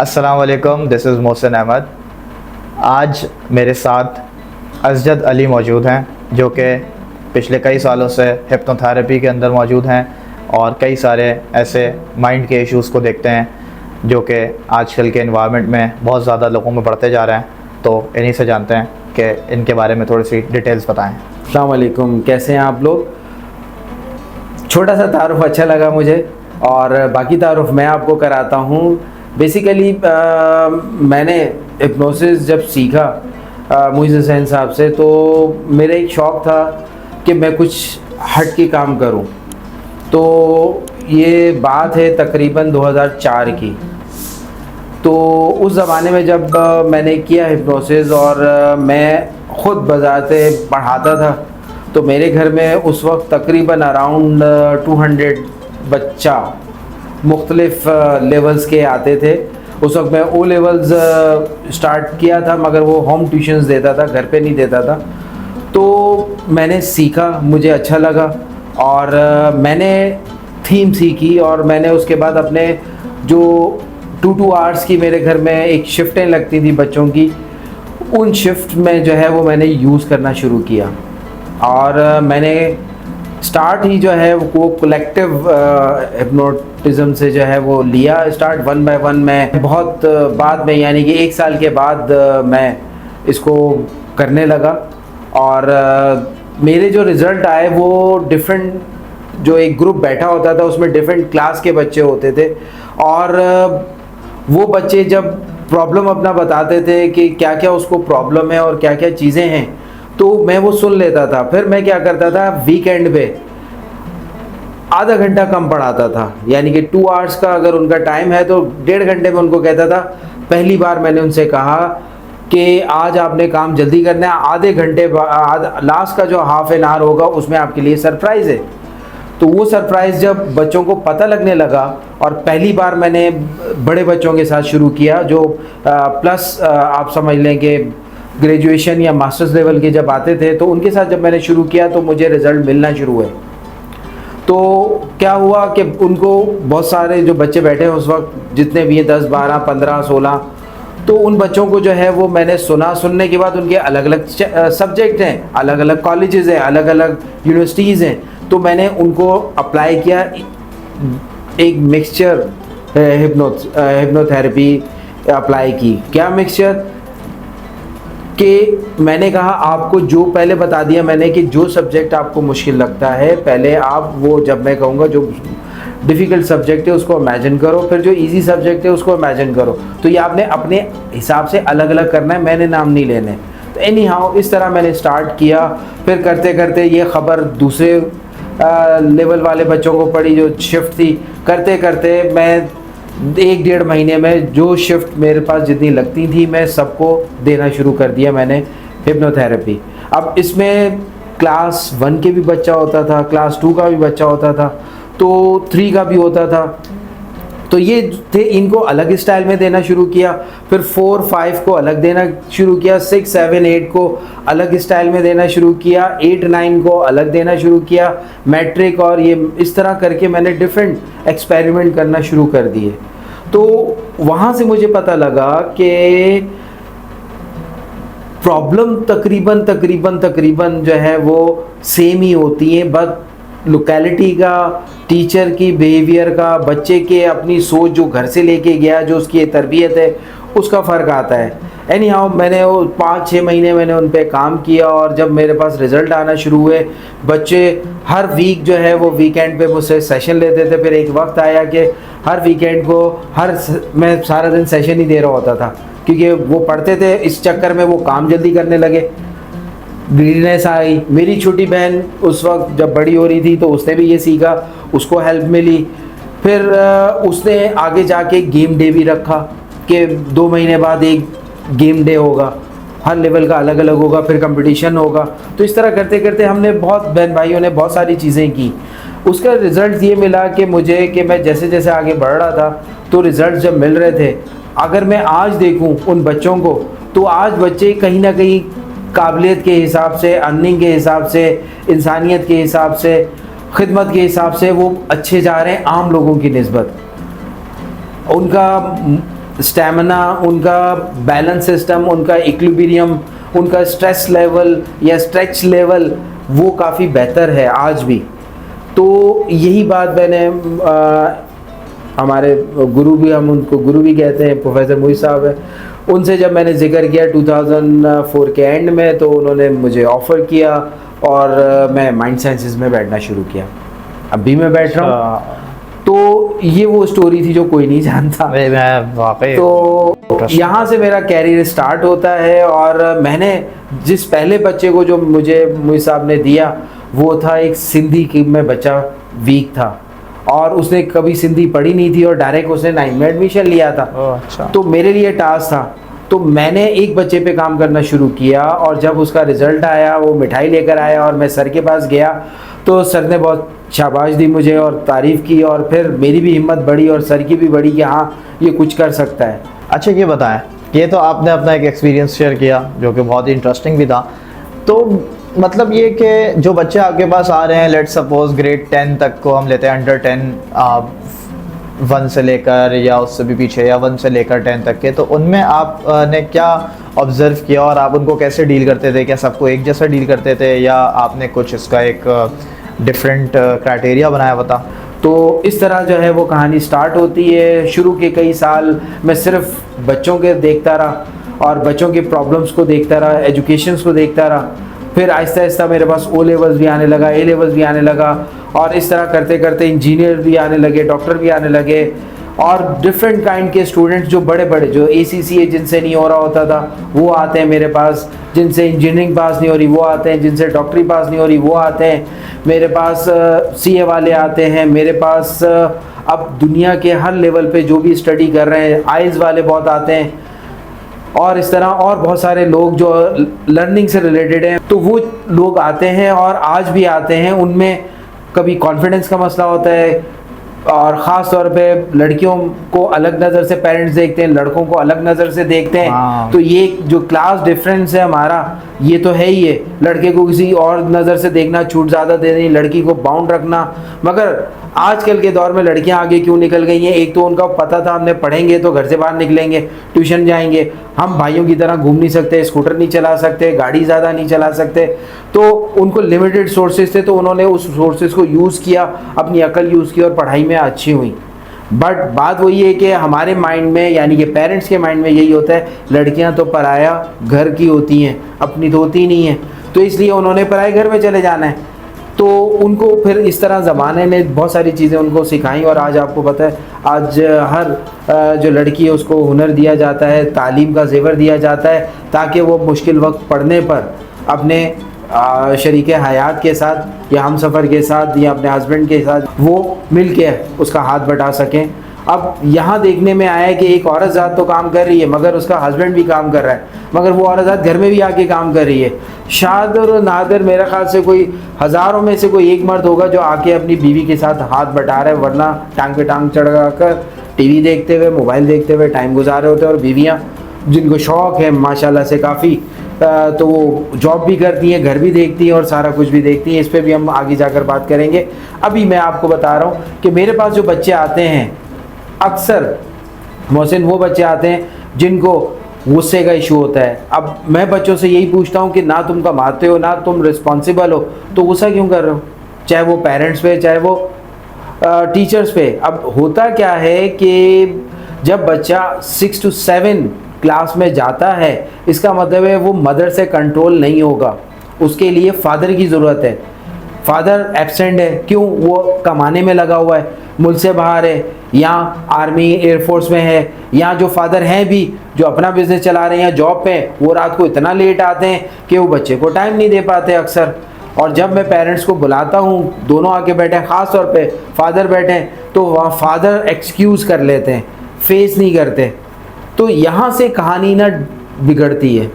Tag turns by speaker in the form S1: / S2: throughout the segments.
S1: अस्सलाम वालेकुम, this is Mohsin Ahmad. आज मेरे साथ असजद अली मौजूद हैं जो कि पिछले कई सालों से हिप्नोथेरेपी के अंदर मौजूद हैं और कई सारे ऐसे माइंड के इश्यूज़ को देखते हैं जो कि आजकल के एनवायरनमेंट में बहुत ज़्यादा लोगों में बढ़ते जा रहे हैं। तो इन्हीं से जानते हैं कि इनके बारे में थोड़ी सी डिटेल्स बताएं।
S2: अस्सलाम वालेकुम, कैसे हैं आप लोग। छोटा सा तारुफ अच्छा लगा मुझे और बाकी तारुफ मैं आपको कराता हूँ। बेसिकली मैंने हिप्नोसिस जब सीखा मुइज़ हुसैन साहब से, तो मेरा एक शौक़ था कि मैं कुछ हट के काम करूं। तो ये बात है तकरीबन 2004 की। तो उस ज़माने में जब मैंने किया हिप्नोसिस और मैं ख़ुद बजाते पढ़ाता था, तो मेरे घर में उस वक्त तकरीबन अराउंड 200 बच्चा मुख्तलिफ़ लेवल्स के आते थे। उस वक्त मैं ओ लेवल्स स्टार्ट किया था, मगर वो होम ट्यूशन्स देता था, घर पे नहीं देता था। तो मैंने सीखा, मुझे अच्छा लगा और मैंने थीम सीखी और मैंने उसके बाद अपने जो 2 आवर्स की मेरे घर में एक शिफ्टें लगती थी बच्चों की, उन शिफ्ट में जो है वो मैंने यूज़ करना शुरू किया। और मैंने स्टार्ट ही जो है वो कलेक्टिव हिप्नोटिज़म से जो है वो लिया स्टार्ट 1 बाय 1 में। बहुत बाद में, यानी कि 1 साल के बाद मैं इसको करने लगा और मेरे जो रिज़ल्ट आए वो डिफरेंट, जो एक ग्रुप बैठा होता था उसमें डिफरेंट क्लास के बच्चे होते थे और वो बच्चे जब प्रॉब्लम अपना बताते थे कि क्या क्या उसको प्रॉब्लम है और क्या क्या चीज़ें हैं, तो मैं वो सुन लेता था। फिर मैं क्या करता था, वीकेंड पे आधा घंटा कम पढ़ाता था, यानी कि 2 आवर्स का अगर उनका टाइम है तो 1.5 घंटे में उनको कहता था। पहली बार मैंने उनसे कहा कि आज आपने काम जल्दी करना है, आधे घंटे लास्ट का जो हाफ एन आवर होगा उसमें आपके लिए सरप्राइज़ है। तो वो सरप्राइज़ जब बच्चों को पता लगने लगा, और पहली बार मैंने बड़े बच्चों के साथ शुरू किया जो प्लस आप समझ लें कि ग्रेजुएशन या मास्टर्स लेवल के जब आते थे, तो उनके साथ जब मैंने शुरू किया तो मुझे रिज़ल्ट मिलना शुरू हुए। तो क्या हुआ कि उनको बहुत सारे जो बच्चे बैठे हैं उस वक्त जितने भी हैं 10, 12, 15, 16, तो उन बच्चों को जो है वो मैंने सुनने के बाद उनके अलग अलग सब्जेक्ट हैं, अलग अलग कॉलेजेस हैं, अलग अलग यूनिवर्सिटीज़ हैं। तो मैंने उनको अप्लाई किया एक मिक्सचर हिप्नोथेरेपी अप्लाई की। क्या मिक्सचर कि मैंने कहा आपको जो पहले बता दिया मैंने कि जो सब्जेक्ट आपको मुश्किल लगता है पहले आप वो, जब मैं कहूँगा जो डिफ़िकल्ट सब्जेक्ट है उसको इमेजिन करो, फिर जो इजी सब्जेक्ट है उसको इमेजिन करो। तो ये आपने अपने हिसाब से अलग अलग करना है, मैंने नाम नहीं लेने। तो एनी हाउ इस तरह मैंने स्टार्ट किया। फिर करते करते ये ख़बर दूसरे लेवल वाले बच्चों को पड़ी जो शिफ्ट थी। करते करते मैं 1-1.5 महीने में जो शिफ्ट मेरे पास जितनी लगती थी मैं सबको देना शुरू कर दिया मैंने हिप्नोथेरेपी। अब इसमें क्लास 1 के भी बच्चा होता था, क्लास 2 का भी बच्चा होता था, तो 3 का भी होता था। तो ये थे, इनको अलग स्टाइल में देना शुरू किया। फिर 4, 5 को अलग देना शुरू किया, 6, 7, 8 को अलग स्टाइल में देना शुरू किया, 8, 9 को अलग देना शुरू किया, मैट्रिक, और ये इस तरह करके मैंने डिफरेंट एक्सपेरिमेंट करना शुरू कर दिए। तो वहाँ से मुझे पता लगा कि प्रॉब्लम तकरीबन जो है वो सेम ही होती है, बट लोकेलिटी का, टीचर की बिहेवियर का, बच्चे के अपनी सोच जो घर से लेके गया, जो उसकी तरबियत है, उसका फ़र्क आता है। एनी हाउ मैंने वो 5-6 महीने मैंने उन पे काम किया और जब मेरे पास रिज़ल्ट आना शुरू हुए, बच्चे हर वीक जो है वो वीकेंड पे मुझसे सेशन लेते थे। फिर एक वक्त आया कि हर वीकेंड को मैं सारा दिन सेशन ही दे रहा होता था, क्योंकि वो पढ़ते थे, इस चक्कर में वो काम जल्दी करने लगे। ग्रीडनेस आई। मेरी छोटी बहन उस वक्त जब बड़ी हो रही थी तो उसने भी ये सीखा, उसको हेल्प मिली। फिर उसने आगे जाके गेम डे भी रखा कि 2 महीने बाद एक गेम डे होगा, हर लेवल का अलग अलग होगा, फिर कंपटीशन होगा। तो इस तरह करते करते हमने बहुत बहन भाइयों ने बहुत सारी चीज़ें की। उसका रिज़ल्ट ये मिला कि मुझे कि मैं जैसे जैसे आगे बढ़ रहा था तो रिज़ल्ट जब मिल रहे थे, अगर मैं आज देखूं उन बच्चों को, तो आज बच्चे कहीं ना कहीं काबिलियत के हिसाब से, अर्निंग के हिसाब से, इंसानियत के हिसाब से, खिदमत के हिसाब से वो अच्छे जा रहे हैं आम लोगों की निस्बत। उनका स्टेमिना, उनका बैलेंस सिस्टम, उनका इक्विलिब्रियम, उनका स्ट्रेस लेवल या स्ट्रेच लेवल वो काफ़ी बेहतर है आज भी। तो यही बात मैंने हमारे गुरु भी, हम उनको गुरु भी कहते हैं, प्रोफेसर मोहित साहब है, उनसे जब मैंने जिक्र किया 2004 के एंड में, तो उन्होंने मुझे ऑफ़र किया और मैं माइंड साइंसेस में बैठना शुरू किया। अभी मैं बैठ रहा हूँ। तो ये वो स्टोरी थी जो कोई नहीं जानता।
S1: मैं वाकई
S2: तो यहाँ से मेरा कैरियर स्टार्ट होता है। और मैंने जिस पहले बच्चे को जो मुझे मोहित साहब ने दिया वो था एक सिंधी की में बच्चा वीक था और उसने कभी सिंधी पढ़ी नहीं थी और डायरेक्ट उसने 9 में एडमिशन लिया था।
S1: अच्छा।
S2: तो मेरे लिए टास्क था, तो मैंने एक बच्चे पे काम करना शुरू किया और जब उसका रिजल्ट आया, वो मिठाई लेकर आया और मैं सर के पास गया, तो सर ने बहुत शाबाश दी मुझे और तारीफ़ की और फिर मेरी भी हिम्मत बढ़ी और सर की भी बढ़ी कि हाँ ये कुछ कर सकता है।
S1: अच्छा, ये बताएं, ये तो आपने अपना एक एक्सपीरियंस शेयर किया जो कि बहुत ही इंटरेस्टिंग भी था। तो मतलब ये कि जो बच्चे आपके पास आ रहे हैं, लेट्स सपोज ग्रेड 10 तक को हम लेते हैं, अंडर 10 1 से लेकर या उससे भी पीछे या 1 से लेकर 10 तक के, तो उनमें आपने क्या ऑब्ज़र्व किया और आप उनको कैसे डील करते थे? क्या सबको एक जैसा डील करते थे या आपने कुछ इसका एक डिफरेंट क्राइटेरिया बनाया बता?
S2: तो इस तरह जो है वो कहानी स्टार्ट होती है। शुरू के कई साल मैं सिर्फ बच्चों के देखता रहा और बच्चों के प्रॉब्लम्स को देखता रहा, एजुकेशंस को देखता रहा। फिर आहिस्ता आहिस्ता मेरे पास ओ लेवल्स भी आने लगा, ए लेवल्स भी आने लगा और इस तरह करते करते इंजीनियर भी आने लगे, डॉक्टर भी आने लगे और डिफरेंट काइंड के स्टूडेंट्स जो बड़े बड़े जो ACCA जिनसे नहीं हो रहा होता था वो आते हैं मेरे पास, जिनसे इंजीनियरिंग पास नहीं हो रही वो आते हैं, जिनसे डॉक्टरी पास नहीं हो रही वो आते हैं मेरे पास, CA वाले आते हैं मेरे पास। अब दुनिया के हर लेवल पे जो भी स्टडी कर रहे हैं, आइल्स वाले बहुत आते हैं और इस तरह और बहुत सारे लोग जो लर्निंग से रिलेटेड हैं, तो वो लोग आते हैं और आज भी आते हैं। उनमें कभी कॉन्फिडेंस का मसला होता है और ख़ास तौर पे लड़कियों को अलग नज़र से पेरेंट्स देखते हैं, लड़कों को अलग नज़र से देखते हैं। तो ये जो क्लास डिफरेंस है हमारा, ये तो है ही है। लड़के को किसी और नज़र से देखना, छूट ज़्यादा दे देनी, लड़की को बाउंड रखना। मगर आजकल के दौर में लड़कियां आगे क्यों निकल गई हैं? एक तो उनका पता था हमने पढ़ेंगे तो घर से बाहर निकलेंगे, ट्यूशन जाएंगे, हम भाइयों की तरह घूम नहीं सकते, स्कूटर नहीं चला सकते, गाड़ी ज़्यादा नहीं चला सकते, तो उनको लिमिटेड सोर्सेज थे, तो उन्होंने उस सोर्सेज को यूज़ किया, अपनी अकल यूज़ की और पढ़ाई में अच्छी हुई। बट बात वही है कि हमारे माइंड में, यानी कि पेरेंट्स के माइंड में यही होता है लड़कियां तो पराया घर की होती हैं, अपनी तो होती नहीं है, तो इसलिए उन्होंने पराए घर में चले जाना है। तो उनको फिर इस तरह ज़माने ने बहुत सारी चीज़ें उनको सिखाई और आज आपको पता है आज हर जो लड़की है उसको हुनर दिया जाता है, तालीम का ज़ेवर दिया जाता है ताकि वो मुश्किल वक्त पढ़ने पर अपने शरीक हयात के साथ या हम सफ़र के साथ या अपने हस्बैंड के साथ वो मिल के उसका हाथ बटा सकें। अब यहाँ देखने में आया है कि एक औरत ज़ात तो काम कर रही है मगर उसका हस्बैंड भी काम कर रहा है, मगर वो औरत ज़ात घर में भी आके काम कर रही है। शायद और नादर मेरा ख्याल से कोई हज़ारों में से कोई एक मर्द होगा जो आके अपनी बीवी के साथ हाथ बटा रहा है, वरना टांग पे टांग चढ़ा कर TV देखते हुए, मोबाइल देखते हुए टाइम गुजार रहे होते हैं। और बीवियाँ जिनको शौक़ है माशाल्लाह से काफ़ी, तो वो जॉब भी करती हैं, घर भी देखती हैं और सारा कुछ भी देखती हैं। इस पर भी हम आगे जाकर बात करेंगे। अभी मैं आपको बता रहा हूँ कि मेरे पास जो बच्चे आते हैं अक्सर मोहसिन वो बच्चे आते हैं जिनको गुस्से का इशू होता है। अब मैं बच्चों से यही पूछता हूँ कि ना तुम कमाते हो, ना तुम रिस्पॉन्सिबल हो, तो गुस्सा क्यों कर रहे हो? चाहे वो पेरेंट्स पे, चाहे वो टीचर्स पे। अब होता क्या है कि जब बच्चा 6 to 7 क्लास में जाता है, इसका मतलब है वो मदर से कंट्रोल नहीं होगा, उसके लिए फादर की ज़रूरत है। फादर एब्सेंट है, क्यों? वो कमाने में लगा हुआ है, मुल्क से बाहर है, या आर्मी एयरफोर्स में है, या जो फादर हैं भी जो अपना बिजनेस चला रहे हैं, जॉब पे, वो रात को इतना लेट आते हैं कि वो बच्चे को टाइम नहीं दे पाते अक्सर। और जब मैं पेरेंट्स को बुलाता हूँ, दोनों आके बैठे, ख़ास तौर पे फादर बैठे, तो वहाँ फादर एक्सक्यूज़ कर लेते हैं, फेस नहीं करते। तो यहाँ से कहानी ना बिगड़ती है।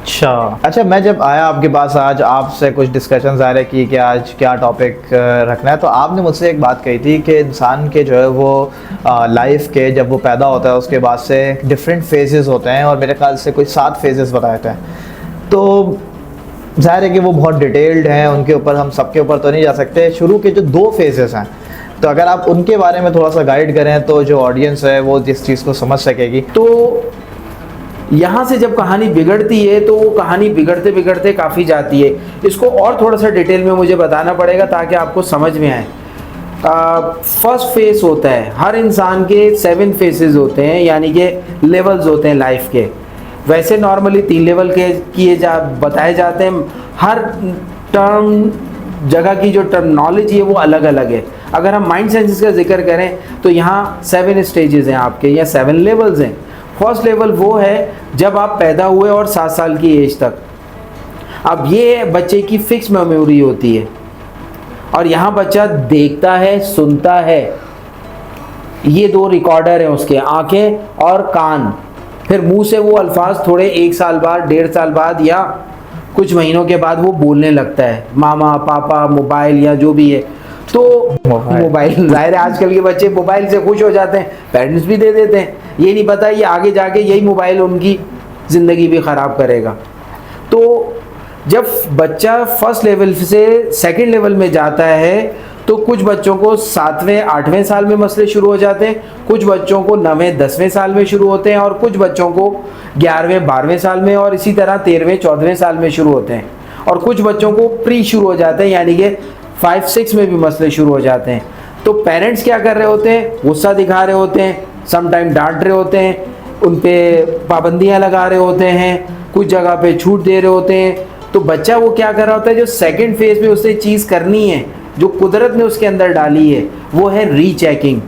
S1: अच्छा, मैं जब आया आपके पास आज, आपसे कुछ डिस्कशन ज़ाहिर की कि आज क्या टॉपिक रखना है, तो आपने मुझसे एक बात कही थी कि इंसान के जो है वो लाइफ के जब वो पैदा होता है उसके बाद से डिफरेंट फेजेस होते हैं और मेरे ख्याल से कुछ 7 फेजेस बताए थे। तो ज़ाहिर है कि वो बहुत डिटेल्ड हैं, उनके ऊपर हम सबके ऊपर तो नहीं जा सकते। शुरू के जो 2 फेजेस हैं तो अगर आप उनके बारे में थोड़ा सा गाइड करें तो जो ऑडियंस है वो जिस चीज़ को समझ सकेगी।
S2: तो यहाँ से जब कहानी बिगड़ती है तो वो कहानी बिगड़ते बिगड़ते काफ़ी जाती है। इसको और थोड़ा सा डिटेल में मुझे बताना पड़ेगा ताकि आपको समझ में आए। फर्स्ट फेज होता है, हर इंसान के 7 फेसेस होते हैं, यानी कि लेवल्स होते हैं लाइफ के। वैसे नॉर्मली 3 लेवल के बताए जाते हैं। हर टर्म जगह की जो टर्मिनोलॉजी है वो अलग अलग है। अगर हम माइंड सेंसेस का जिक्र करें तो यहाँ 7 स्टेजेस हैं आपके, या 7 लेवल्स हैं। फर्स्ट लेवल वो है जब आप पैदा हुए और 7 साल की एज तक। अब ये बच्चे की फिक्स मेमोरी होती है और यहाँ बच्चा देखता है, सुनता है। ये 2 रिकॉर्डर हैं उसके, आंखें और कान। फिर मुंह से वो अल्फाज थोड़े 1 साल बाद, 1.5 साल बाद या कुछ महीनों के बाद वो बोलने लगता है, मामा, पापा, मोबाइल या जो भी है। तो मोबाइल जाहिर है आजकल के बच्चे मोबाइल से खुश हो जाते हैं, पेरेंट्स भी दे देते हैं। ये नहीं पता ये आगे जाके यही मोबाइल उनकी ज़िंदगी भी ख़राब करेगा। तो जब बच्चा फर्स्ट लेवल से सेकंड लेवल में जाता है तो कुछ बच्चों को 7वें 8वें साल में मसले शुरू हो जाते हैं, कुछ बच्चों को 9वें 10वें साल में शुरू होते हैं और कुछ बच्चों को 11वें 12वें साल में और इसी तरह 13वें 14वें साल में शुरू होते हैं। और कुछ बच्चों को प्री शुरू हो जाते हैं, यानी कि 5-6 में भी मसले शुरू हो जाते हैं। तो पेरेंट्स क्या कर रहे होते हैं, गुस्सा दिखा रहे होते हैं, समटाइम डांट रहे होते हैं, उन पे पाबंदियाँ लगा रहे होते हैं, कुछ जगह पे छूट दे रहे होते हैं। तो बच्चा वो क्या कर रहा होता है, जो सेकंड फेज में उसने चीज़ करनी है, जो कुदरत ने उसके अंदर डाली है, वो है रीचेकिंग।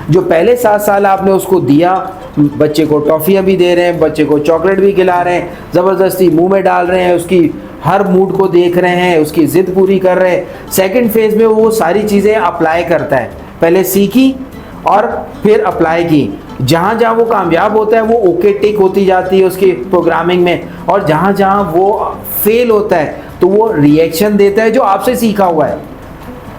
S2: जो पहले 7 साल आपने उसको दिया, बच्चे को टॉफ़ियाँ भी दे रहे हैं, बच्चे को चॉकलेट भी खिला रहे हैं, ज़बरदस्ती मुंह में डाल रहे हैं, उसकी हर मूड को देख रहे हैं, उसकी ज़िद पूरी कर रहे हैं। सेकंड फेज में वो सारी चीज़ें अप्लाई करता है, पहले सीखी और फिर अप्लाई की। जहाँ जहाँ वो कामयाब होता है वो ओके टिक होती जाती है उसकी प्रोग्रामिंग में, और जहाँ जहाँ वो फेल होता है तो वो रिएक्शन देता है जो आपसे सीखा हुआ है।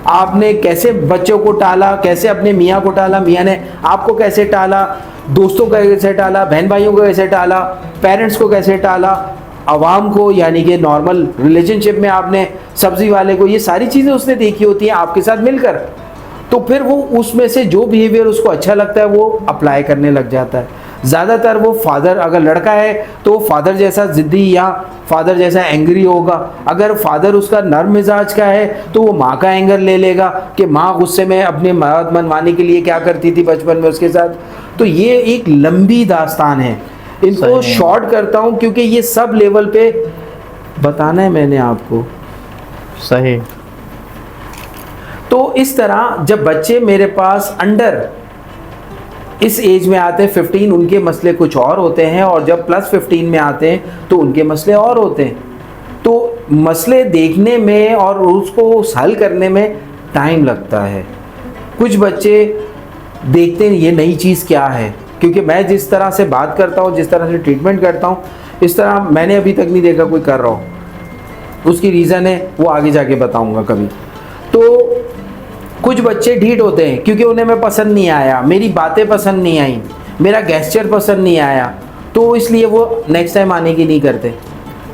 S2: आपने कैसे बच्चों को टाला, कैसे अपने मियाँ को टाला, मियाँ ने आपको कैसे टाला, दोस्तों को कैसे टाला, बहन भाइयों को कैसे टाला, पेरेंट्स को कैसे टाला, आवाम को, यानी कि नॉर्मल रिलेशनशिप में आपने सब्जी वाले को, ये सारी चीज़ें उसने देखी होती हैं आपके साथ मिलकर। तो फिर वो उसमें से जो बिहेवियर उसको अच्छा लगता है वो अप्लाई करने लग जाता है। ज़्यादातर वो फादर, अगर लड़का है तो फादर जैसा ज़िद्दी या फादर जैसा एंग्री होगा। अगर फादर उसका नर्म मिजाज का है तो वो माँ का एंगर ले लेगा कि माँ गुस्से में अपने मौत मनवाने के लिए क्या करती थी बचपन में उसके साथ। तो ये एक लंबी दास्तान है, इनको शॉर्ट करता हूँ क्योंकि ये सब लेवल पे बताना है मैंने आपको।
S1: सही।
S2: तो इस तरह जब बच्चे मेरे पास अंडर इस एज में आते हैं 15, उनके मसले कुछ और होते हैं, और जब +15 में आते हैं तो उनके मसले और होते हैं। तो मसले देखने में और उसको हल करने में टाइम लगता है। कुछ बच्चे देखते हैं ये नई चीज़ क्या है, क्योंकि मैं जिस तरह से बात करता हूँ, जिस तरह से ट्रीटमेंट करता हूँ, इस तरह मैंने अभी तक नहीं देखा कोई कर रहा हो। उसकी रीज़न है वो आगे जाके बताऊँगा कभी। तो कुछ बच्चे ढीठ होते हैं क्योंकि उन्हें मैं पसंद नहीं आया, मेरी बातें पसंद नहीं आई, मेरा गेस्चर पसंद नहीं आया, तो इसलिए वो नेक्स्ट टाइम आने की नहीं करते,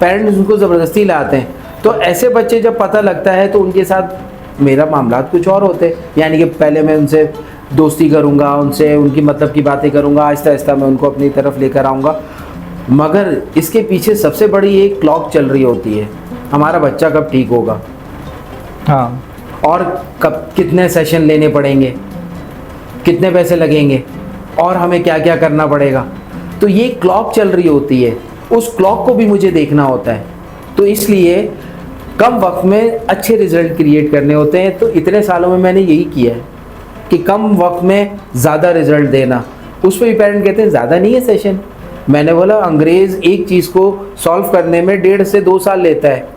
S2: पेरेंट्स उनको ज़बरदस्ती लाते हैं। तो ऐसे बच्चे जब पता लगता है तो उनके साथ मेरा मामला कुछ और होते हैं, यानी कि पहले मैं उनसे दोस्ती करूँगा, उनसे उनकी मतलब की बातें करूँगा, आहिस्ता आहिस्ता मैं उनको अपनी तरफ लेकर आऊँगा। मगर इसके पीछे सबसे बड़ी एक क्लॉक चल रही होती है, हमारा बच्चा कब ठीक होगा,
S1: हाँ,
S2: और कब कितने सेशन लेने पड़ेंगे, कितने पैसे लगेंगे, और हमें क्या क्या करना पड़ेगा। तो ये क्लॉक चल रही होती है, उस क्लॉक को भी मुझे देखना होता है। तो इसलिए कम वक्त में अच्छे रिजल्ट क्रिएट करने होते हैं। तो इतने सालों में मैंने यही किया है कि कम वक्त में ज़्यादा रिजल्ट देना। उस पर भी पेरेंट कहते हैं ज़्यादा नहीं है सेशन। मैंने बोला अंग्रेज़ एक चीज़ को सॉल्व करने में 1.5 से 2 साल लेता है।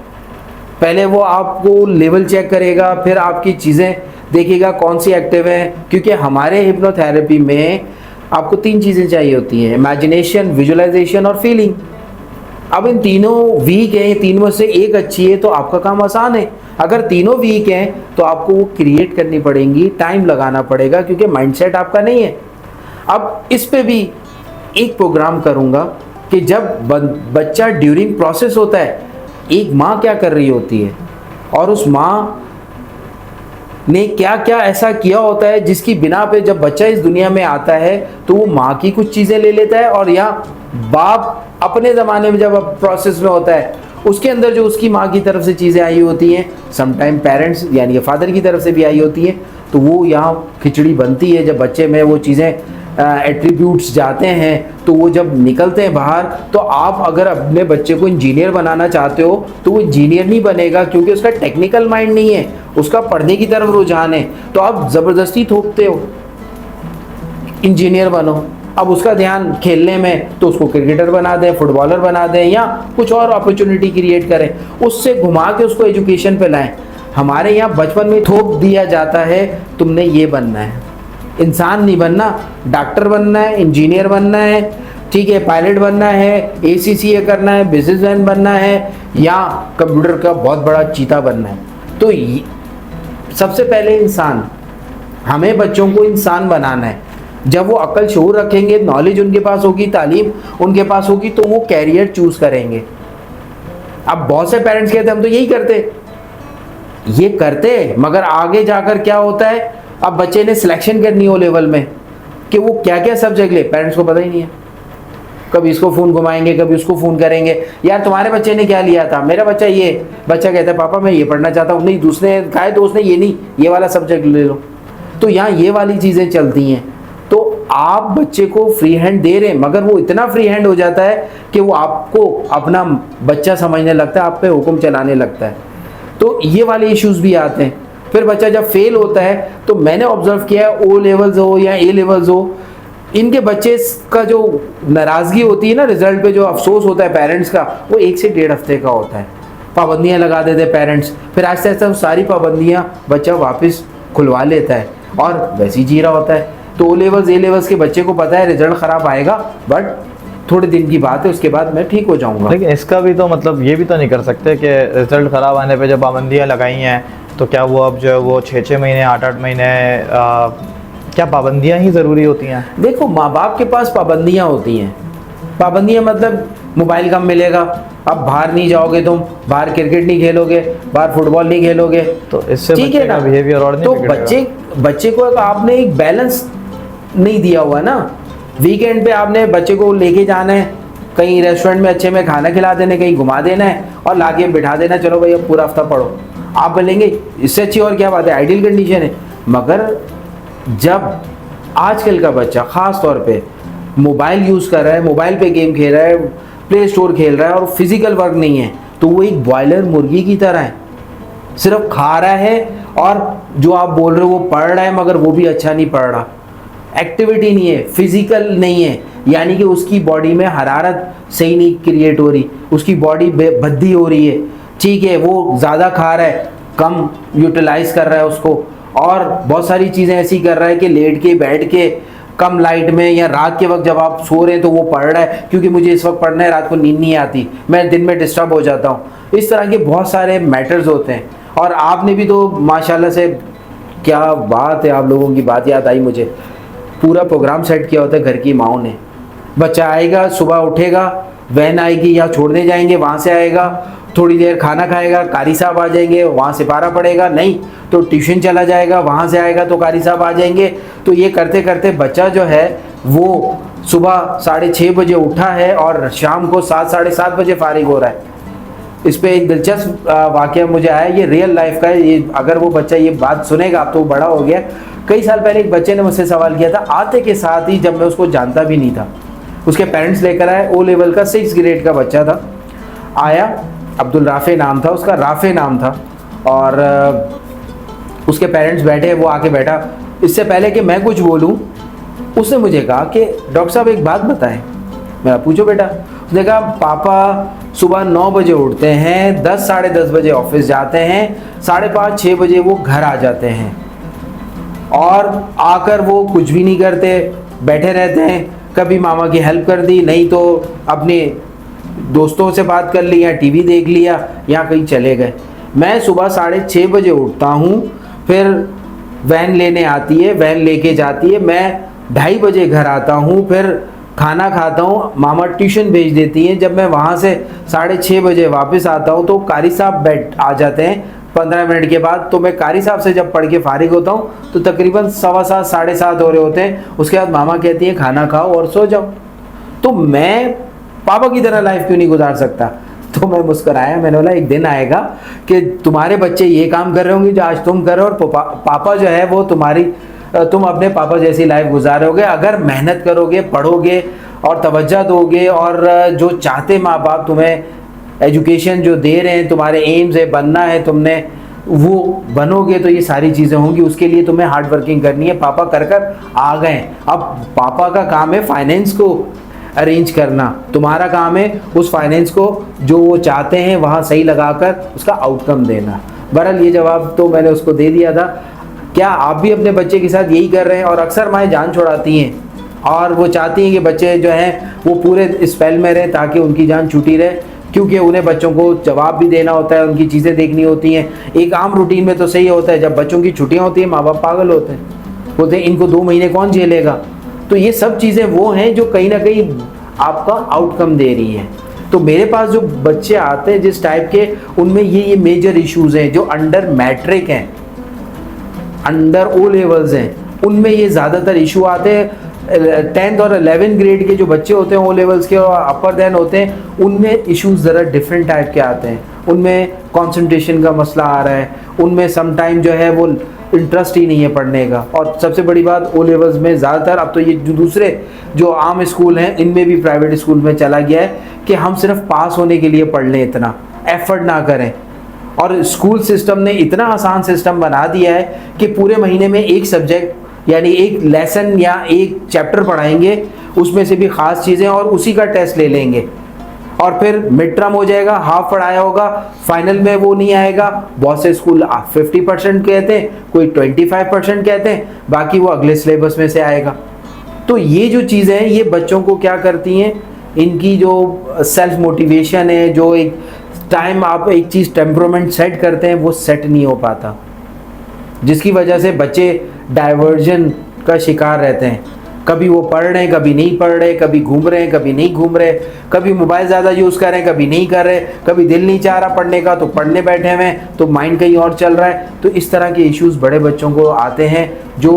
S2: पहले वो आपको लेवल चेक करेगा, फिर आपकी चीज़ें देखेगा कौन सी एक्टिव है, क्योंकि हमारे हिप्नोथेरेपी में आपको 3 चीज़ें चाहिए होती हैं, इमेजिनेशन, विजुअलाइजेशन और फीलिंग। अब इन तीनों वीक हैं, तीनों में से एक अच्छी है तो आपका काम आसान है। अगर तीनों वीक हैं तो आपको वो क्रिएट करनी पड़ेंगी, टाइम लगाना पड़ेगा, क्योंकि माइंडसेट आपका नहीं है। अब इस पे भी एक प्रोग्राम करूँगा कि जब बच्चा ड्यूरिंग प्रोसेस होता है, एक माँ क्या कर रही होती है और उस माँ ने क्या क्या ऐसा किया होता है जिसकी बिना पे जब बच्चा इस दुनिया में आता है तो वो माँ की कुछ चीज़ें ले लेता है, और या बाप अपने ज़माने में जब प्रोसेस में होता है उसके अंदर जो उसकी माँ की तरफ से चीज़ें आई होती हैं, समटाइम पेरेंट्स यानी कि फादर की तरफ से भी आई होती हैं, तो वो यहाँ खिचड़ी बनती है। जब बच्चे में वो चीज़ें एट्रीब्यूट्स जाते हैं तो वो जब निकलते हैं बाहर, तो आप अगर अपने बच्चे को इंजीनियर बनाना चाहते हो तो वो इंजीनियर नहीं बनेगा, क्योंकि उसका टेक्निकल माइंड नहीं है, उसका पढ़ने की तरफ रुझान है। तो आप ज़बरदस्ती थोपते हो इंजीनियर बनो, अब उसका ध्यान खेलने में, तो उसको क्रिकेटर बना दें, फुटबॉलर बना दें, या कुछ और अपॉर्चुनिटी क्रिएट करें, उससे घुमा के उसको एजुकेशन पे लाएं। हमारे यहाँ बचपन में थोप दिया जाता है तुमने ये बनना है, इंसान नहीं बनना, डॉक्टर बनना है, इंजीनियर बनना है, ठीक है, पायलट बनना है, ACCA करना है, बिजनेसमैन बनना है, या कंप्यूटर का बहुत बड़ा चीता बनना है। तो सबसे पहले इंसान, हमें बच्चों को इंसान बनाना है। जब वो अक्ल शऊर रखेंगे, नॉलेज उनके पास होगी, तालीम उनके पास होगी, तो वो कैरियर चूज करेंगे। अब बहुत से पेरेंट्स कहते हैं हम तो यही करते, ये करते, मगर आगे जाकर क्या होता है, अब बच्चे ने सिलेक्शन करनी हो लेवल में कि वो क्या क्या सब्जेक्ट ले, पेरेंट्स को पता ही नहीं है। कभी इसको फ़ोन घुमाएंगे, कभी उसको फ़ोन करेंगे, यार तुम्हारे बच्चे ने क्या लिया था, मेरा बच्चा ये, बच्चा कहता है पापा मैं ये पढ़ना चाहता हूँ, नहीं दूसरे ने कहा है तो उसने ये नहीं, ये वाला सब्जेक्ट ले लो। तो यहाँ ये वाली चीज़ें चलती हैं। तो आप बच्चे को फ्री हैंड दे रहे हैं, मगर वो इतना फ्री हैंड हो जाता है कि वो आपको अपना बच्चा समझने लगता है, आप पे हुक्म चलाने लगता है। तो ये वाले इश्यूज भी आते हैं। फिर बच्चा जब फेल होता है, तो मैंने ऑब्जर्व किया है, O लेवल्स हो या A लेवल्स हो, इनके बच्चे का जो नाराज़गी होती है ना रिजल्ट पे, जो अफसोस होता है पेरेंट्स का, वो 1 से 1.5 हफ्ते का होता है। पाबंदियाँ लगा देते हैं पेरेंट्स, फिर आहिस्ता आहिस्ता सारी पाबंदियाँ बच्चा वापस खुलवा लेता है और वैसे ही जी रहा होता है। तो O लेवल्स A लेवल्स के बच्चे को पता है रिजल्ट ख़राब आएगा, बट थोड़े दिन की बात है, उसके बाद मैं ठीक हो जाऊंगा।
S1: लेकिन इसका भी तो मतलब ये भी तो नहीं कर सकते कि रिजल्ट ख़राब आने पे जब पाबंदियाँ लगाई हैं तो क्या वो अब जो है वो 6-6 महीने 8-8 महीने क्या पाबंदियाँ ही ज़रूरी होती हैं?
S2: देखो, माँ बाप के पास पाबंदियाँ होती हैं। पाबंदियाँ मतलब मोबाइल कम मिलेगा, अब बाहर नहीं जाओगे तुम, बाहर क्रिकेट नहीं खेलोगे, बाहर फुटबॉल नहीं खेलोगे,
S1: तो इससे
S2: ठीक है ना,
S1: बिहेवियर और नहीं
S2: तो
S1: बिगड़ेगा।
S2: बच्चे को आपने एक बैलेंस नहीं दिया हुआ ना। वीकेंड पे आपने बच्चे को लेके जाना है, कहीं रेस्टोरेंट में अच्छे में खाना खिला देना, कहीं घुमा देना है और लाके बिठा देना, चलो भाई अब पूरा हफ्ता पढ़ो। आप बोलेंगे इससे अच्छी और क्या बात है, आइडियल कंडीशन है। मगर जब आजकल का बच्चा ख़ास तौर पे मोबाइल यूज़ कर रहा है, मोबाइल पे गेम खेल रहा है, प्ले स्टोर खेल रहा है और फिजिकल वर्क नहीं है, तो वो एक बॉयलर मुर्गी की तरह है, सिर्फ खा रहा है, और जो आप बोल रहे हो वो पढ़ रहा है, मगर वो भी अच्छा नहीं पढ़ रहा, एक्टिविटी नहीं है, फिजिकल नहीं है, यानी कि उसकी बॉडी में हरारत सही नहीं क्रिएट हो रही, उसकी बॉडी भद्दी हो रही है, ठीक है, वो ज़्यादा खा रहा है, कम यूटिलाइज कर रहा है उसको, और बहुत सारी चीज़ें ऐसी कर रहा है कि लेट के बैठ के कम लाइट में, या रात के वक्त जब आप सो रहे हैं तो वो पढ़ रहा है क्योंकि मुझे इस वक्त पढ़ना है, रात को नींद नहीं आती, मैं दिन में डिस्टर्ब हो जाता हूँ। इस तरह के बहुत सारे मैटर्स होते हैं। और आपने भी तो माशाल्लाह से, क्या बात है, आप लोगों की बात याद आई मुझे, पूरा प्रोग्राम सेट किया होता है घर की माओं ने। बच्चा आएगा, सुबह उठेगा, वैन आएगी या छोड़ने जाएंगे, वहाँ से आएगा, थोड़ी देर खाना खाएगा, कारी साहब आ जाएंगे, वहाँ से पारा पड़ेगा, नहीं तो ट्यूशन चला जाएगा, वहाँ से आएगा तो कारी साहब आ जाएंगे। तो ये करते करते बच्चा जो है वो सुबह 6:30 बजे उठा है और शाम को 7 साढ़े 7 बजे फारिग हो रहा है। इस पे एक दिलचस्प वाक़या मुझे आया, ये रियल लाइफ का है, ये अगर वो बच्चा ये बात सुनेगा, अब तो वो बड़ा हो गया। कई साल पहले एक बच्चे ने मुझसे सवाल किया था, आते के साथ ही, जब मैं उसको जानता भी नहीं था, उसके पेरेंट्स लेकर आए, O लेवल का 6 ग्रेड का बच्चा था, आया, अब्दुल राफे नाम था उसका, राफे नाम था, और उसके पेरेंट्स बैठे, वो आके बैठा, इससे पहले कि मैं कुछ बोलूं उसने मुझे कहा कि डॉक्टर साहब एक बात बताएं। मैं पूछो बेटा। उसने कहा पापा सुबह 9 बजे उठते हैं, 10 साढ़े 10 बजे ऑफिस जाते हैं, 5:30-6 बजे वो घर आ जाते हैं, और आकर वो कुछ भी नहीं करते, बैठे रहते हैं, कभी मामा की हेल्प कर दी, नहीं तो अपने दोस्तों से बात कर ली, या टीवी देख लिया, या कहीं चले गए। मैं सुबह 6:30 बजे उठता हूँ, फिर वैन लेने आती है, वैन लेके जाती है, मैं 2:30 बजे घर आता हूँ, फिर खाना खाता हूँ, मामा ट्यूशन भेज देती हैं। जब मैं वहाँ से 6:30 बजे वापस आता हूँ तो कारी साहब आ जाते हैं, 15 मिनट के बाद। तो मैं कारी साहब से जब पढ़ के फारिग होता हूँ तो तकरीबन 7:15 7:30 हो रहे होते हैं। उसके बाद मामा कहती है खाना खाओ और सो जाओ। तो मैं पापा की तरह लाइफ क्यों नहीं गुजार सकता? तो मैं मुस्कुराया, मैंने बोला एक दिन आएगा कि तुम्हारे बच्चे ये काम कर रहे होंगे जो आज तुम कर रहे हो, और पापा जो है वो तुम अपने पापा जैसी लाइफ गुजार रहे होगे अगर मेहनत करोगे, पढ़ोगे और तवज्जो दोगे, और जो चाहते माँ बाप तुम्हें एजुकेशन जो दे रहे हैं, तुम्हारे एम्स है, बनना है तुमने, वो बनोगे तो ये सारी चीज़ें होंगी। उसके लिए तुम्हें हार्ड वर्किंग करनी है। पापा कर आ गए। अब पापा का काम है फाइनेंस को अरेंज करना, तुम्हारा काम है उस फाइनेंस को जो वो चाहते हैं वहाँ सही लगाकर उसका आउटकम देना। बहरहाल ये जवाब तो मैंने उसको दे दिया था। क्या आप भी अपने बच्चे के साथ यही कर रहे हैं? और अक्सर माएँ जान छुड़ाती हैं और वो चाहती हैं कि बच्चे जो हैं वो पूरे स्पेल में रहें ताकि उनकी जान छूटी रहे, क्योंकि उन्हें बच्चों को जवाब भी देना होता है, उनकी चीज़ें देखनी होती हैं। एक आम रूटीन में तो सही होता है, जब बच्चों की छुट्टियाँ होती हैं माँ बाप पागल होते हैं, बोलते हैं इनको 2 महीने कौन झेलेगा। तो ये सब चीज़ें वो हैं जो कहीं ना कहीं आपका आउटकम दे रही हैं। तो मेरे पास जो बच्चे आते हैं जिस टाइप के, उनमें ये मेजर इश्यूज़ हैं जो अंडर मैट्रिक हैं, अंडर ओ लेवल्स हैं, उनमें ये ज़्यादातर इशू आते हैं। 10th और 11th ग्रेड के जो बच्चे होते हैं ओ लेवल्स के और अपर देन होते हैं, उनमें इश्यूज ज़रा डिफरेंट टाइप के आते हैं। उनमें कंसंट्रेशन का मसला आ रहा है, उनमें समटाइम जो है वो इंटरेस्ट ही नहीं है पढ़ने का। और सबसे बड़ी बात ओ लेवल्स में ज़्यादातर, अब तो ये जो दूसरे जो आम स्कूल हैं इनमें भी प्राइवेट स्कूल में चला गया है कि हम सिर्फ पास होने के लिए पढ़ लें, इतना एफर्ट ना करें। और स्कूल सिस्टम ने इतना आसान सिस्टम बना दिया है कि पूरे महीने में एक सब्जेक्ट यानी एक लेसन या एक चैप्टर पढ़ाएंगे, उसमें से भी ख़ास चीज़ें, और उसी का टेस्ट ले लेंगे और फिर मिड टर्म हो जाएगा, हाफ पढ़ाया होगा, फाइनल में वो नहीं आएगा। बहुत से स्कूल 50% कहते हैं, कोई 25% कहते हैं, बाकी वो अगले सिलेबस में से आएगा। तो ये जो चीज़ें हैं ये बच्चों को क्या करती हैं, इनकी जो सेल्फ मोटिवेशन है, जो एक टाइम आप एक चीज़ टेम्परामेंट सेट करते हैं वो सेट नहीं हो पाता, जिसकी वजह से बच्चे डाइवर्जन का शिकार रहते हैं। कभी वो पढ़ रहे हैं, कभी नहीं पढ़ रहे, कभी घूम रहे हैं, कभी नहीं घूम रहे, कभी मोबाइल ज़्यादा यूज़ कर रहे हैं, कभी नहीं कर रहे, कभी दिल नहीं चाह रहा पढ़ने का तो पढ़ने बैठे हुए हैं, तो माइंड कहीं और चल रहा है। तो इस तरह के इश्यूज़ बड़े बच्चों को आते हैं जो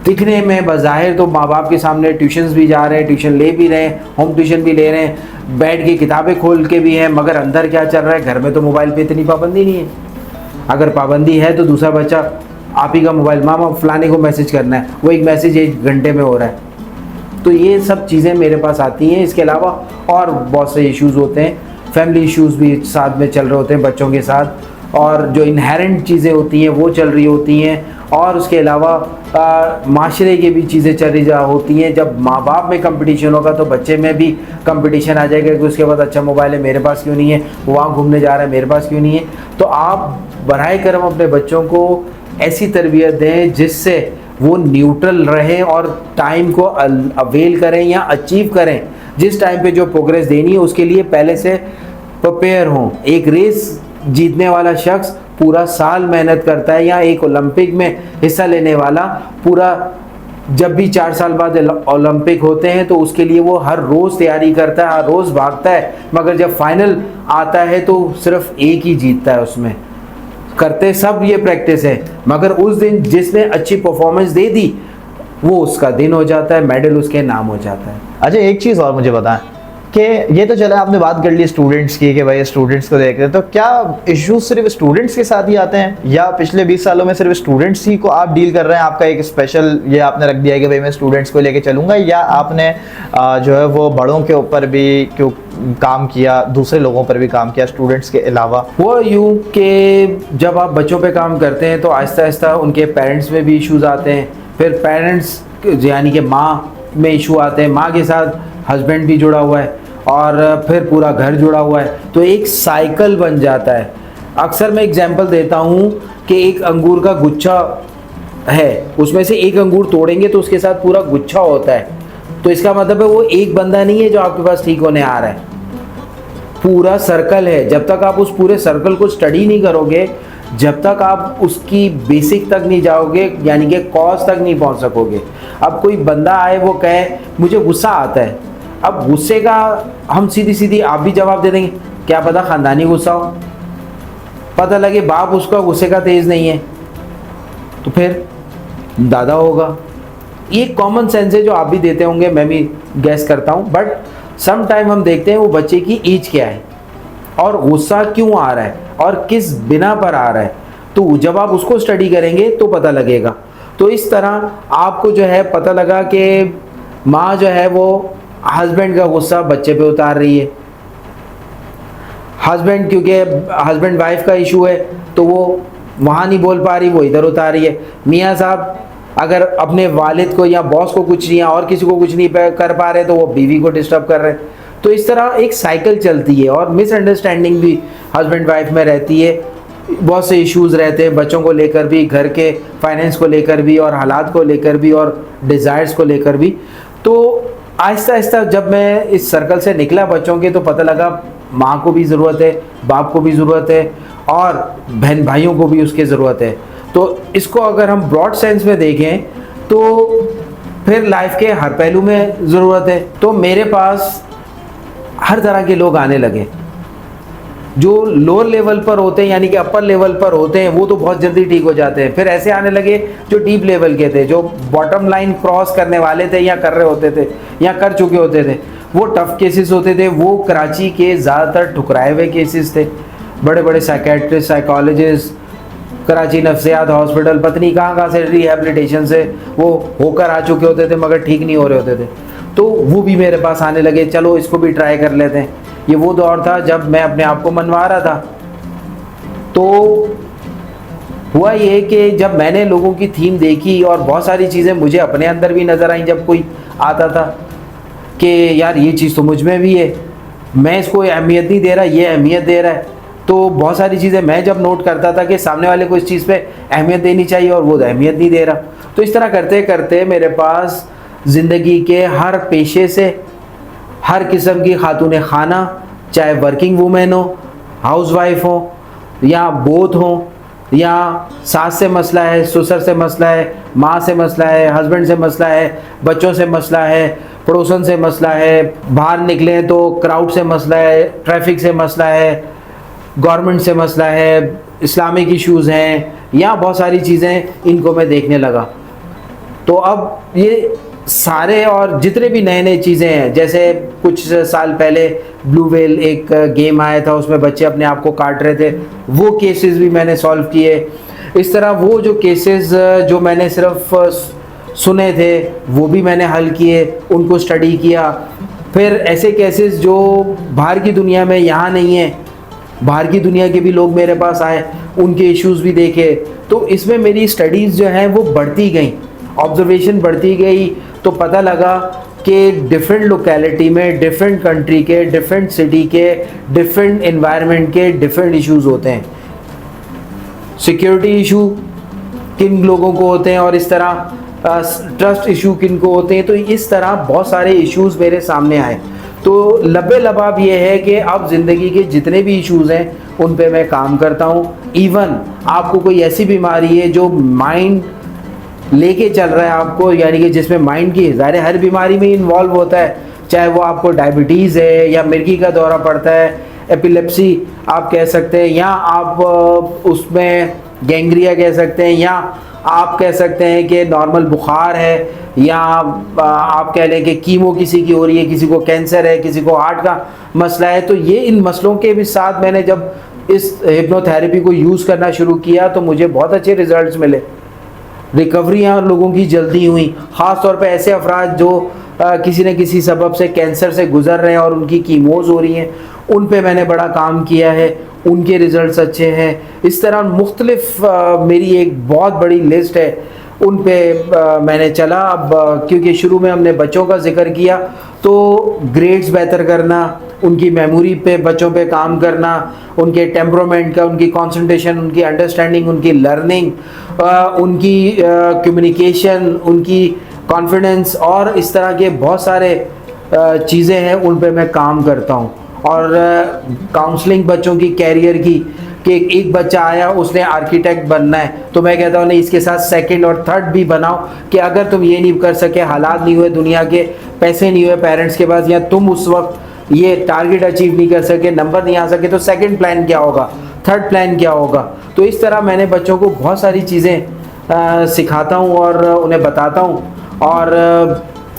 S2: दिखने में बज़ाहिर तो माँ बाप के सामने ट्यूशन्स भी जा रहे हैं, ट्यूशन ले भी रहे हैं, होम ट्यूशन भी ले रहे हैं, बैठ के किताबें खोल के भी हैं, मगर अंदर क्या चल रहा है, घर में तो मोबाइल पे इतनी पाबंदी नहीं है। अगर पाबंदी है तो दूसरा बच्चा आप ही का मोबाइल, मामा फलाने को मैसेज करना है, वो एक मैसेज 1 घंटे में हो रहा है। तो ये सब चीज़ें मेरे पास आती हैं। इसके अलावा और बहुत से इश्यूज़ होते हैं, फैमिली इश्यूज़ भी साथ में चल रहे होते हैं बच्चों के साथ, और जो इनहेरेंट चीज़ें होती हैं वो चल रही होती हैं, और उसके अलावा माशरे की भी चीज़ें चल रही होती हैं। जब माँ बाप में कंपटीशन होगा तो बच्चे में भी कंपटीशन आ जाएगा कि उसके बाद अच्छा मोबाइल है मेरे पास क्यों नहीं है, वो वहाँ घूमने जा रहा है मेरे पास क्यों नहीं है। तो आप बराए करम अपने बच्चों को ऐसी तरबियत दें जिससे वो न्यूट्रल रहें और टाइम को अवेल करें या अचीव करें। जिस टाइम पे जो प्रोग्रेस देनी है उसके लिए पहले से प्रिपेयर हों। एक रेस जीतने वाला शख्स पूरा साल मेहनत करता है, या एक ओलंपिक में हिस्सा लेने वाला पूरा, जब भी 4 साल बाद ओलंपिक होते हैं तो उसके लिए वो हर रोज़ तैयारी करता है, हर रोज़ भागता है, मगर जब फाइनल आता है तो सिर्फ एक ही जीतता है। उसमें करते सब ये प्रैक्टिस है, मगर उस दिन जिसने अच्छी परफॉर्मेंस दे दी वो उसका दिन हो जाता है, मेडल उसके नाम हो जाता है।
S1: अच्छा एक चीज़ और मुझे बताएं कि ये तो चला आपने बात कर ली स्टूडेंट्स की कि भाई स्टूडेंट्स को देख रहे हैं, तो क्या इश्यूज सिर्फ स्टूडेंट्स के साथ ही आते हैं या पिछले 20 सालों में सिर्फ स्टूडेंट्स ही को आप डील कर रहे हैं? आपका एक स्पेशल ये आपने रख दिया है कि भाई मैं स्टूडेंट्स को लेके चलूँगा, या आपने जो है वो बड़ों के ऊपर भी क्यों काम किया, दूसरे लोगों पर भी काम किया स्टूडेंट्स के अलावा?
S2: वो यूँ कि जब आप बच्चों पे काम करते हैं तो आहिस्ता आहिस्ता उनके पेरेंट्स में भी इश्यूज आते हैं, फिर पेरेंट्स यानी कि माँ में इशू आते हैं, माँ के साथ हस्बैंड भी जुड़ा हुआ है, और फिर पूरा घर जुड़ा हुआ है, तो एक साइकिल बन जाता है। अक्सर मैं एग्जांपल देता हूँ कि एक अंगूर का गुच्छा है, उसमें से एक अंगूर तोड़ेंगे तो उसके साथ पूरा गुच्छा होता है, तो इसका मतलब है वो एक बंदा नहीं है जो आपके पास ठीक होने आ रहा है, पूरा सर्कल है। जब तक आप उस पूरे सर्कल को स्टडी नहीं करोगे, जब तक आप उसकी बेसिक तक नहीं जाओगे, यानी कि कॉज तक नहीं पहुंच सकोगे। अब कोई बंदा आए वो कहे मुझे गुस्सा आता है, अब गुस्से का हम सीधी सीधी आप भी जवाब दे देंगे क्या पता ख़ानदानी गुस्सा हो, पता लगे बाप उसका गुस्से का तेज नहीं है तो फिर दादा होगा। ये कॉमन सेंस है जो आप भी देते होंगे, मैं भी गैस करता हूँ। बट सम टाइम हम देखते हैं वो बच्चे की एज क्या है और गुस्सा क्यों आ रहा है और किस बिना पर आ रहा है, तो जब आप उसको स्टडी करेंगे तो पता लगेगा। तो इस तरह आपको जो है पता लगा कि माँ जो है वो हस्बैंड का गुस्सा बच्चे पे उतार रही है, हस्बैंड क्योंकि हस्बैंड वाइफ का इशू है तो वो वहाँ नहीं बोल पा रही, वो इधर उतार रही है। मियाँ साहब अगर अपने वालिद को या बॉस को कुछ नहीं या और किसी को कुछ नहीं कर पा रहे तो वो बीवी को डिस्टर्ब कर रहे हैं। तो इस तरह एक साइकिल चलती है और मिसअंडरस्टैंडिंग भी हस्बैंड वाइफ में रहती है। बहुत से इश्यूज़ रहते हैं बच्चों को लेकर भी, घर के फाइनेंस को लेकर भी और हालात को लेकर भी और डिज़ायर्स को लेकर भी। तो आहिस्ता आहिस्ता जब मैं इस सर्कल से निकला बच्चों के, तो पता लगा माँ को भी ज़रूरत है, बाप को भी ज़रूरत है और बहन भाइयों को भी उसकी ज़रूरत है। तो इसको अगर हम ब्रॉड सेंस में देखें तो फिर लाइफ के हर पहलू में ज़रूरत है। तो मेरे पास हर तरह के लोग आने लगे। जो लोअर लेवल पर होते हैं यानी कि अपर लेवल पर होते हैं वो तो बहुत जल्दी ठीक हो जाते हैं। फिर ऐसे आने लगे जो डीप लेवल के थे, जो बॉटम लाइन क्रॉस करने वाले थे या कर रहे होते थे या कर चुके होते थे। वो टफ केसेस होते थे, वो कराची के ज़्यादातर ठुकराए हुए केसेस थे। बड़े बड़े साइकेट्रिस्ट, साइकोलॉजिस्ट, कराची नफ्सियात हॉस्पिटल, पत्नी कहाँ से रिहेबिलिटेशन से वो होकर आ चुके होते थे मगर ठीक नहीं हो रहे होते थे। तो वो भी मेरे पास आने लगे, चलो इसको भी ट्राई कर लेते हैं। ये वो दौर था जब मैं अपने आप को मनवा रहा था। तो हुआ ये कि जब मैंने लोगों की थीम देखी और बहुत सारी चीज़ें मुझे अपने अंदर भी नज़र आई, जब कोई आता था कि यार ये चीज़ तो मुझ में भी है, मैं इसको अहमियत नहीं दे रहा, ये अहमियत दे रहा है। तो बहुत सारी चीज़ें मैं जब नोट करता था कि सामने वाले को इस चीज़ पे अहमियत देनी चाहिए और वो अहमियत नहीं दे रहा। तो इस तरह करते करते मेरे पास ज़िंदगी के हर पेशे से, हर किस्म की खातून खाना, चाहे वर्किंग वूमेन हो, हाउसवाइफ हो या बोथ हो, या सास से मसला है, ससुर से मसला है, माँ से मसला है, हस्बैंड से मसला है, बच्चों से मसला है, पड़ोसन से मसला है, बाहर निकले तो क्राउड से मसला है, ट्रैफिक से मसला है, गवर्नमेंट से मसला है, इस्लामिक इश्यूज़ हैं, या बहुत सारी चीज़ें इनको मैं देखने लगा। तो अब ये सारे और जितने भी नए नए चीज़ें हैं, जैसे कुछ साल पहले ब्लू व्हेल एक गेम आया था, उसमें बच्चे अपने आप को काट रहे थे, वो केसेस भी मैंने सॉल्व किए। इस तरह वो जो केसेस जो मैंने सिर्फ सुने थे वो भी मैंने हल किए, उनको स्टडी किया। फिर ऐसे केसेस जो बाहर की दुनिया में यहाँ नहीं है, बाहर की दुनिया के भी लोग मेरे पास आए, उनके इश्यूज़ भी देखे। तो इसमें मेरी स्टडीज़ जो हैं वो बढ़ती गई, ऑब्जर्वेशन बढ़ती गई। तो पता लगा कि डिफरेंट लोकेलिटी में, डिफरेंट कंट्री के, डिफरेंट सिटी के, डिफरेंट एनवायरनमेंट के डिफरेंट इश्यूज़ होते हैं। सिक्योरिटी इशू किन लोगों को होते हैं और इस तरह ट्रस्ट इशू किन को होते हैं। तो इस तरह बहुत सारे इश्यूज़ मेरे सामने आए। तो लबे लबाब ये है कि अब ज़िंदगी के जितने भी इश्यूज़ हैं उन पे मैं काम करता हूँ। इवन आपको कोई ऐसी बीमारी है जो माइंड लेके चल रहा है आपको, यानी कि जिसमें माइंड की, ज़ाहिर हर बीमारी में इन्वॉल्व होता है, चाहे वो आपको डायबिटीज़ है या मिर्गी का दौरा पड़ता है, एपिलेप्सी आप कह सकते हैं, या आप उसमें गैंग्रिया कह सकते हैं, या आप कह सकते हैं कि नॉर्मल बुखार है, या आप कह लें कि कीमो किसी की हो रही है, किसी को कैंसर है, किसी को हार्ट का मसला है। तो ये इन मसलों के भी साथ मैंने जब इस हिप्नोथेरेपी को यूज़ करना शुरू किया तो मुझे बहुत अच्छे रिजल्ट्स मिले। रिकवरियाँ लोगों की जल्दी हुई, ख़ास तौर पे ऐसे अफराद जो किसी न किसी सबब से कैंसर से गुज़र रहे हैं और उनकी कीमोज़ हो रही हैं, उन पे मैंने बड़ा काम किया है, उनके रिज़ल्ट्स अच्छे हैं। इस तरह मुख्तलिफ मेरी एक बहुत बड़ी लिस्ट है, उन पे मैंने चला। अब क्योंकि शुरू में हमने बच्चों का जिक्र किया, तो ग्रेड्स बेहतर करना, उनकी मेमोरी पे, बच्चों पे काम करना, उनके टेम्परामेंट का, उनकी कंसंट्रेशन, उनकी अंडरस्टैंडिंग, उनकी लर्निंग, उनकी कम्युनिकेशन, उनकी कॉन्फिडेंस और इस तरह के बहुत सारे चीज़ें हैं, उन पे मैं काम करता हूँ। और काउंसलिंग बच्चों की कैरियर की, कि एक बच्चा आया उसने आर्किटेक्ट बनना है, तो मैं कहता हूँ नहीं, इसके साथ सेकंड और थर्ड भी बनाओ कि अगर तुम ये नहीं कर सके, हालात नहीं हुए दुनिया के, पैसे नहीं हुए पेरेंट्स के पास, या तुम उस वक्त ये टारगेट अचीव नहीं कर सके, नंबर नहीं आ सके, तो सेकंड प्लान क्या होगा। थर्ड प्लान क्या होगा। तो इस तरह मैंने बच्चों को बहुत सारी चीज़ें सिखाता हूँ और उन्हें बताता हूँ, और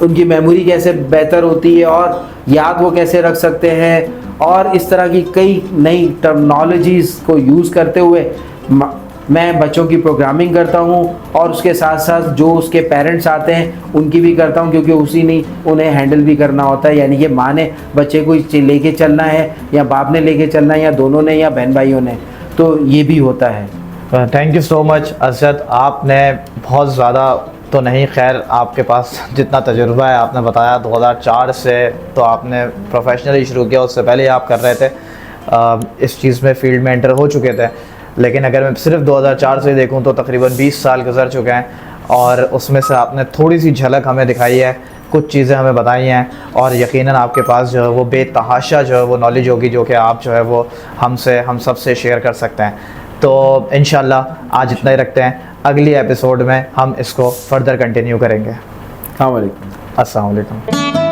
S2: उनकी मेमोरी कैसे बेहतर होती है और याद वो कैसे रख सकते हैं, और इस तरह की कई नई टर्मिनोलॉजीज़ को यूज़ करते हुए मैं बच्चों की प्रोग्रामिंग करता हूँ, और उसके साथ साथ जो उसके पेरेंट्स आते हैं उनकी भी करता हूँ, क्योंकि उसी नहीं उन्हें हैंडल भी करना होता है। यानी कि माँ ने बच्चे को लेके चलना है, या बाप ने लेके चलना है, या दोनों ने, या बहन भाइयों ने, तो ये भी होता है।
S1: Thank you so much Arshad, आपने बहुत ज़्यादा तो नहीं, खैर आपके पास जितना तजुर्बा है आपने बताया 2004 से तो आपने प्रोफेशनली शुरू किया, उससे पहले आप कर रहे थे, इस चीज़ में फील्ड में एंटर हो चुके थे। लेकिन अगर मैं सिर्फ 2004 से देखूं तो तकरीबन 20 साल गुजर चुके हैं, और उसमें से आपने थोड़ी सी झलक हमें दिखाई है, कुछ चीज़ें हमें बताई हैं, और यकीनन आपके पास जो है वो बेतहाशा जो है वो नॉलेज होगी, जो कि आप जो है वो हम सबसे शेयर कर सकते हैं। तो इंशाल्लाह आज इतना ही रखते हैं, अगली एपिसोड में हम इसको फर्दर कंटिन्यू करेंगे।
S2: अस्सलाम वालेकुम।
S1: अस्सलाम वालेकुम।